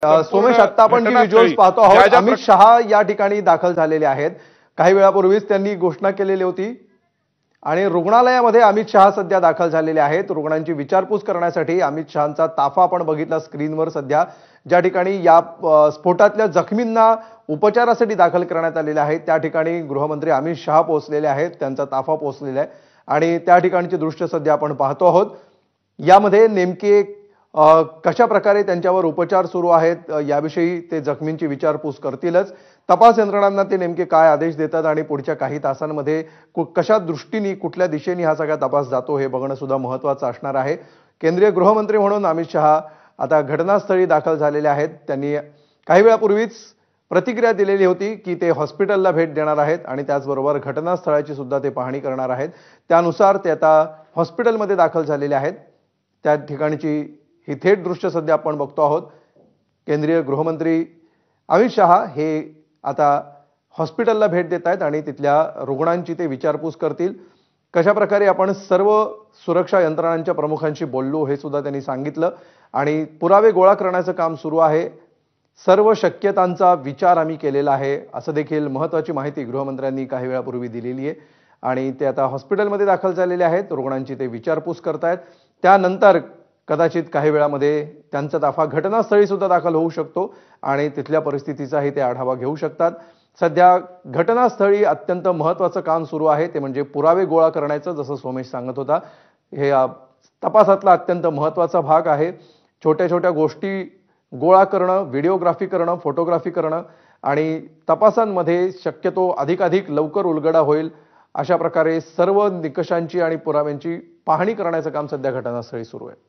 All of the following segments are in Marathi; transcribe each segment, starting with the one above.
सोमेश, आता आपण जी व्हिज्युअल्स पाहतो आहोत, अमित शहा या ठिकाणी दाखल झालेले आहेत। काही वेळापूर्वीच त्यांनी घोषणा केलेली होती आणि रुग्णालयामध्ये अमित शहा सध्या दाखल झालेले आहेत। रुग्णांची विचारपूस करण्यासाठी अमित शहांचा ताफा आपण बघितला स्क्रीनवर। सध्या ज्या ठिकाणी या स्फोटातल्या जखमींना उपचारासाठी दाखल करण्यात आलेले आहे त्या ठिकाणी गृहमंत्री अमित शहा पोहोचलेले आहेत, त्यांचा ताफा पोहोचलेला आहे आणि त्या ठिकाणची दृश्य सध्या आपण पाहतो आहोत। यामध्ये नेमके कशा प्रकारे त्यांच्यावर उपचार सुरू आहेत याविषयी ते जखमींची विचारपूस करतीलच। तपास यंत्रणांना ते नेमके काय आदेश देतात आणि पुढच्या काही तासांमध्ये कशा दृष्टीने कुठल्या दिशेने हा सगळा तपास जातो हे बघणं सुद्धा महत्त्वाचं असणार आहे। केंद्रीय गृहमंत्री म्हणून अमित शहा आता घटनास्थळी दाखल झालेले आहेत। त्यांनी काही वेळापूर्वीच प्रतिक्रिया दिलेली होती की ते हॉस्पिटलला भेट देणार आहेत आणि त्याचबरोबर घटनास्थळाची सुद्धा ते पाहणी करणार आहेत। त्यानुसार ते आता हॉस्पिटलमध्ये दाखल झालेले आहेत। त्या ठिकाणची ही थेट दृश्य सध्या आपण बघतो आहोत। केंद्रीय गृहमंत्री अमित शहा हे आता हॉस्पिटलला भेट देत आहेत आणि तिथल्या रुग्णांची ते विचारपूस करतील। कशा प्रकारे आपण सर्व सुरक्षा यंत्रणांच्या प्रमुखांशी बोललो हे सुद्धा त्यांनी सांगितलं आणि पुरावे गोळा करण्याचं काम सुरू आहे। सर्व शक्यतांचा विचार आम्ही केलेला आहे असं देखील महत्त्वाची माहिती गृहमंत्र्यांनी काही वेळापूर्वी दिलेली आहे आणि ते आता हॉस्पिटलमध्ये दाखल झालेले आहेत। रुग्णांची ते विचारपूस करतायत। त्यानंतर कदाचित काही वेळामध्ये त्यांचा ताफा घटनास्थळी सुद्धा दाखल होऊ शकतो आणि तिथल्या परिस्थितीचाही ते आढावा घेऊ शकतात। सध्या घटनास्थळी अत्यंत महत्त्वाचं काम सुरू आहे ते म्हणजे पुरावे गोळा करण्याचं। जसं सोमेश सांगत होता, हे तपासातला अत्यंत महत्त्वाचा भाग आहे। छोट्या छोट्या गोष्टी गोळा करणं, व्हिडिओग्राफी करणं, फोटोग्राफी करणं आणि तपासांमध्ये शक्यतो अधिकाधिक लवकर उलगडा होईल अशा प्रकारे सर्व निकषांची आणि पुराव्यांची पाहणी करण्याचं काम सध्या घटनास्थळी सुरू आहे।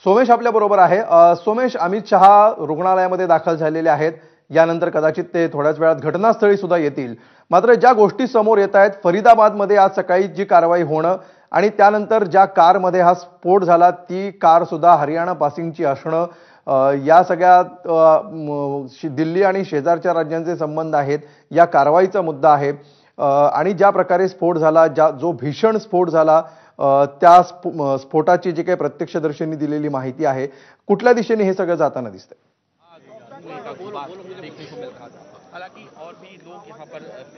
सोमेश आपल्या बरोबर आहे। सोमेश, अमित शहा रुग्णालयामध्ये दाखल झालेले आहेत, यानंतर कदाचित ते थोड्याच वेळात घटनास्थळी सुद्धा येतील। मात्र ज्या गोष्टी समोर येत आहेत, फरीदाबादमध्ये आज सकाळी जी कारवाई होणं आणि त्यानंतर ज्या कारमध्ये हा स्फोट झाला ती कार सुद्धा हरियाणा पासिंगची असणं, या सगळ्या दिल्ली आणि शेजारच्या राज्यांचे संबंध आहेत या कारवाईचा मुद्दा आहे आणि ज्या प्रकारे स्फोट झाला, जो भीषण स्फोट झाला त्या स्फोटाची जी काही प्रत्यक्षदर्शींनी दिलेली माहिती आहे, कुठल्या दिशेने हे सगळं जाताना दिसतंय?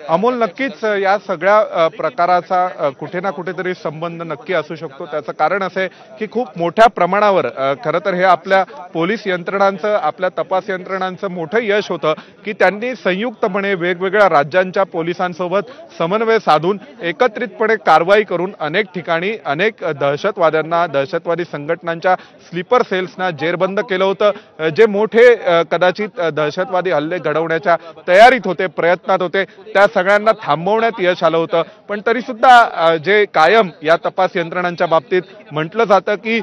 अमोल, नक्कीच या सगळ्या प्रकाराचा कुठे ना कुठेतरी संबंध नक्की असू शकतो। त्याचं कारण असं आहे की खूप मोठ्या प्रमाणावर खरं तर हे आपल्या पोलीस यंत्रणांचं, आपल्या तपास यंत्रणांचं मोठं यश होतं की त्यांनी संयुक्तपणे वेगवेगळ्या राज्यांच्या पोलिसांसोबत समन्वय साधून एकत्रितपणे कारवाई करून अनेक ठिकाणी अनेक दहशतवाद्यांना, दहशतवादी संघटनांच्या स्लीपर सेल्सना जेरबंद केलं होतं। जे मोठे कदाचित दहशतवादी हल्ले घडवण्याच्या तयारीत होते, प्रयत्नात होते, त्या सगळ्यांना थांबवण्यात यश आलं होतं। पण तरी सुद्धा जे कायम या तपास यंत्रणांच्या बाबतीत म्हटलं जातं की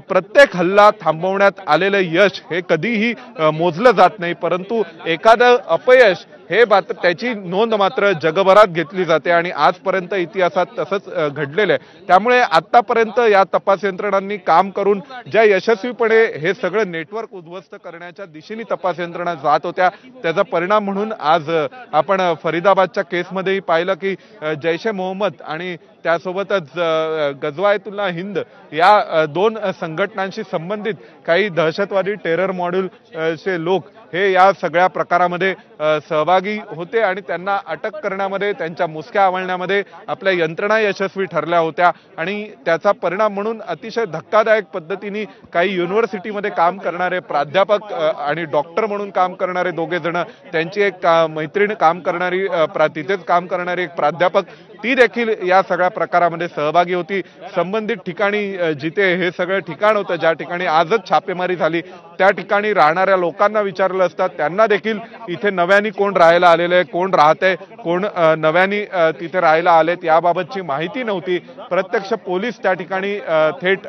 प्रत्येक हल्ला थांबवण्यात आलेलं यश हे कधीही मोजलं जात नाही, परंतु एखादं अपयश हे त्याची नोंद मात्र जगभरात घेतली जाते आणि आजपर्यंत इतिहासात तसंच घडलेलं आहे। त्यामुळे आतापर्यंत या तपास यंत्रणांनी काम करून ज्या यशस्वीपणे हे सगळं नेटवर्क उद्ध्वस्त करण्याच्या दिशेने तपास यंत्रणा जात होत्या, त्याचा परिणाम म्हणून आज आपण फरीदाबादच्या केसमध्येही पाहिलं की जैश ए मोहम्मद आणि त्यासोबतच गजवायतुल्लाह हिंद या दोन संघटनांशी संबंधित काही दहशतवादी टेरर मॉड्यूलचे लोक हे या सगळ्या प्रकारामध्ये सहभागी होते आणि त्यांना अटक करण्यामध्ये, त्यांच्या मुसक्या आवळण्यामध्ये आपल्या यंत्रणा यशस्वी ठरल्या होत्या आणि त्याचा परिणाम म्हणून अतिशय धक्कादायक पद्धतीने काही युनिव्हर्सिटीमध्ये काम करणारे प्राध्यापक आणि डॉक्टर म्हणून काम करणारे दोघे जण, त्यांची एक मैत्रीण काम करणारी तिथेच काम करणारी एक प्राध्यापक, ती देखील या सगळ्या प्रकारामध्ये सहभागी होती। संबंधित ठिकाणी जिथे हे सगळं ठिकाण होतं, ज्या ठिकाणी आजच छापेमारी झाली, त्या ठिकाणी राहणाऱ्या लोकांना विचारलं असतं त्यांना देखील इथे नव्याने कोण राहायला आलेलं आहे, कोण राहतंय, कोण नव्याने तिथे राहायला आलेत याबाबतची माहिती नव्हती। प्रत्यक्ष पोलीस त्या ठिकाणी थेट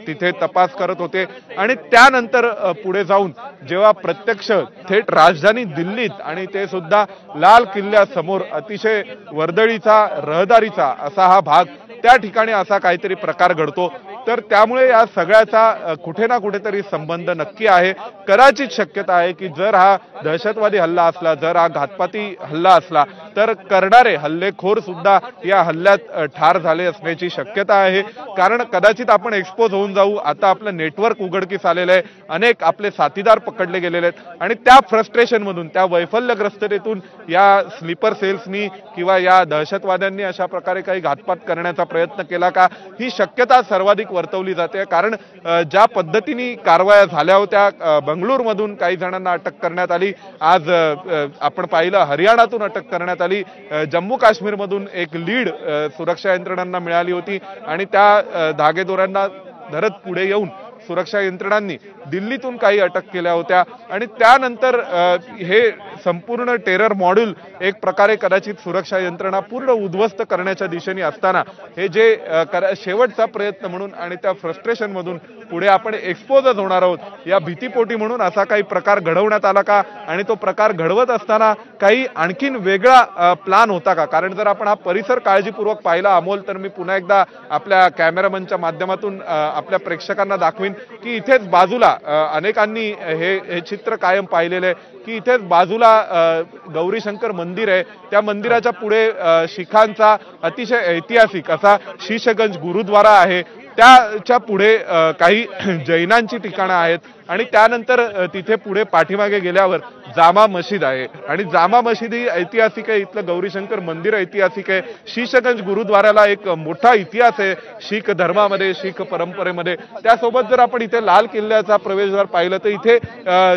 तिथे तपास करत होते आणि त्यानंतर पुढे जाऊन जेव्हा प्रत्यक्ष थेट राजधानी दिल्लीत आणि ते सुद्धा लाल किल्ल्यासमोर अतिशय वर्दळीचा रहदारीचा असा हा भाग, त्या ठिकाणी असा काहीतरी प्रकार घडतो तर त्यामुळे या सगळ्याचा कुठे ना कुठेतरी संबंध नक्की आहे। कदाचित शक्यता आहे की जर हा दहशतवादी हल्ला असला, जर हा घातपाती हल्ला असला, तर करणारे हल्लेखोर सुद्धा या हल्ल्यात ठार झाले असण्याची शक्यता आहे। कारण कदाचित आपण एक्सपोज होऊन जाऊ, आता आपलं नेटवर्क उघडकीस आलेलं आहे, अनेक आपले साथीदार पकडले गेलेले आहेत आणि त्या फ्रस्ट्रेशन मधून, त्या वैफल्यग्रस्ततेतून या स्लीपर सेल्सनी किंवा या दहशतवाद्यांनी अशा प्रकारे काही घातपात करण्याचा प्रयत्न केला का, ही शक्यता सर्वाधिक वर्तवली जाते। कारण ज्या पद्धतीने कारवाया झाल्या होत्या, बंगळूरमधून काही जणांना अटक करण्यात आली, आज आपण पाहिलं हरियाणातून अटक करण्यात आली, जम्मू काश्मीरमधून एक लीड सुरक्षा यंत्रणांना मिळाली होती आणि त्या धागेदोऱ्यांना धरत पुढे येऊन सुरक्षा यंत्रणांनी दिल्लीतून काही अटक केल्या होत्या आणि त्यानंतर हे संपूर्ण टेरर मॉड्यूल एक प्रकारे कदाचित सुरक्षा यंत्रणा पूर्ण उद्ध्वस्त करण्याच्या दिशेने असताना हे जे शेवटचा प्रयत्न म्हणून आणि त्या फ्रस्ट्रेशन मधून पुढे आपण एक्सपोजच होणार आहोत या भीतीपोटी म्हणून असा काही प्रकार घडवण्यात आला का आणि तो प्रकार घडवत असताना काही आणखीन वेगळा प्लान होता का। कारण जर आपण हा परिसर काळजीपूर्वक पाहिला अमोल, तर मी पुन्हा एकदा आपल्या कॅमेरामनच्या माध्यमातून आपल्या प्रेक्षकांना दाखवीन की इथेच बाजूला अनेकांनी हे चित्र कायम पाहिलेले आहे की इथेच बाजूला गौरीशंकर मंदिर आहे, त्या मंदिराच्या पुढे शीखांचा अतिशय ऐतिहासिक असा शीशगंज गुरुद्वारा आहे, त्याच्या पुढे काही जैनांची ठिकाणं आहेत आणि त्यानंतर तिथे पुढे पाठीमागे गेल्यावर जामा मशीद आहे आणि जामा मशीद ही ऐतिहासिक आहे, इथलं गौरीशंकर मंदिर ऐतिहासिक आहे, शीशगंज गुरुद्वाराला एक मोठा इतिहास आहे शीख धर्मामध्ये, शीख परंपरेमध्ये। त्यासोबत जर आपण इथे लाल किल्ल्याचा प्रवेशद्वार पाहिलं तर इथे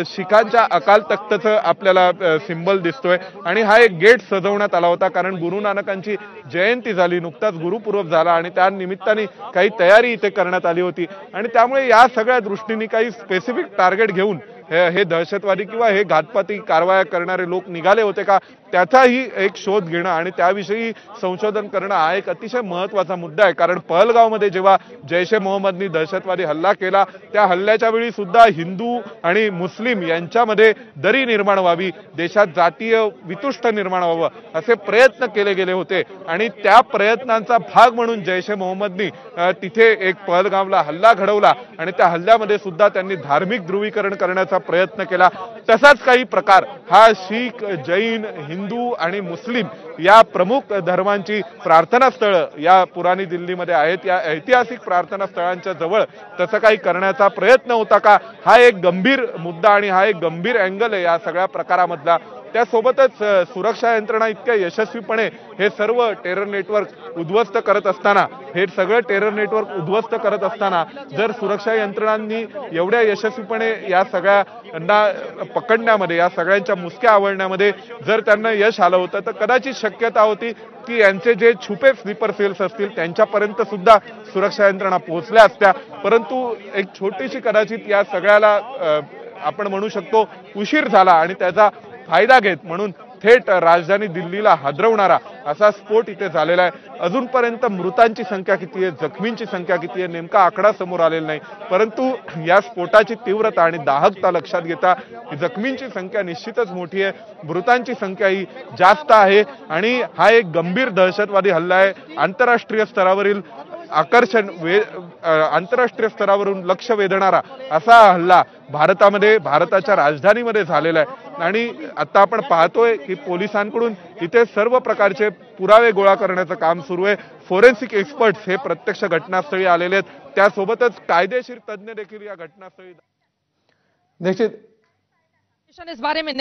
शीखांच्या अकाल तख्तचं आपल्याला सिंबल दिसतोय आणि हा एक गेट सजवण्यात आला होता कारण गुरु नानकांची जयंती झाली, नुकताच गुरुपूर्व झाला आणि त्या निमित्ताने काही तयारी इथे करण्यात आली होती आणि त्यामुळे या सगळ्या दृष्टीने काही स्पेसिफिक टार्गेट घेऊन हे दहशतवादी किंवा हे घातपाती कारवाया करणारे लोक निघाले होते का, त्याचाही एक शोध घेणं आणि त्याविषयी संशोधन करणं हा एक अतिशय महत्त्वाचा मुद्दा आहे। कारण पहलगावमध्ये जेव्हा जैश ए मोहम्मदनी दहशतवादी हल्ला केला, त्या हल्ल्याच्या वेळी सुद्धा हिंदू आणि मुस्लिम यांच्यामध्ये दरी निर्माण व्हावी, देशात जातीय वितुष्ट निर्माण व्हावं असे प्रयत्न केले गेले होते आणि त्या प्रयत्नांचा भाग म्हणून जैश ए मोहम्मदनी तिथे एक पहलगावला हल्ला घडवला आणि त्या हल्ल्यामध्ये सुद्धा त्यांनी धार्मिक ध्रुवीकरण करण्याचा प्रयत्न केला। तसाच काही प्रकार हा शीख, जैन, हिंदू आणि मुस्लिम या प्रमुख धर्मांची प्रार्थना स्थळं या पुराणी दिल्लीमध्ये आहेत, या ऐतिहासिक प्रार्थना स्थळांच्या जवळ तसं काही करण्याचा प्रयत्न होता का, हा एक गंभीर मुद्दा आणि हा एक गंभीर अँगल आहे या सगळ्या प्रकारामधला। त्यासोबतच सुरक्षा यंत्रणा इतक्या यशस्वीपणे हे सर्व टेरर नेटवर्क उद्ध्वस्त करत असताना, हे सगळं टेरर नेटवर्क उद्ध्वस्त करत असताना जर सुरक्षा यंत्रणांनी एवढ्या यशस्वीपणे या सगळ्यांना पकडण्यामध्ये, या सगळ्यांच्या मुसक्या आवळण्यामध्ये जर त्यांना यश आलं होतं तर कदाचित शक्यता होती की यांचे जे छुपे स्लीपर सेल्स असतील त्यांच्यापर्यंत सुद्धा सुरक्षा यंत्रणा पोहोचल्या असत्या, परंतु एक छोटीशी कदाचित या सगळ्याला आपण म्हणू शकतो उशीर झाला आणि त्याचा फायदा घेत म्हणून थेट राजधानी दिल्लीला हादरवणारा असा स्फोट इथे झालेला आहे। अजूनपर्यंत मृतांची संख्या किती आहे, जखमींची संख्या किती आहे, नेमका आकडा समोर आलेला नाही, परंतु या स्फोटाची तीव्रता आणि दाहकता लक्षात घेता जखमींची संख्या निश्चितच मोठी आहे, मृतांची संख्या ही जास्त आहे आणि हा एक गंभीर दहशतवादी हल्ला आहे। आंतरराष्ट्रीय स्तरावरील आकर्षण आंतरराष्ट्रीय स्तरावरून लक्ष वेधणारा असा हल्ला भारतामध्ये, भारताच्या राजधानीमध्ये झालेला आहे आणि आता आपण पाहतोय की पोलिसांकडून इथे सर्व प्रकारचे पुरावे गोळा करण्याचं काम सुरू आहे। फोरेन्सिक एक्सपर्ट्स हे प्रत्यक्ष घटनास्थळी आलेले आहेत, त्यासोबतच कायदेशीर तज्ञ देखील या घटनास्थळी निश्चित इस बारे में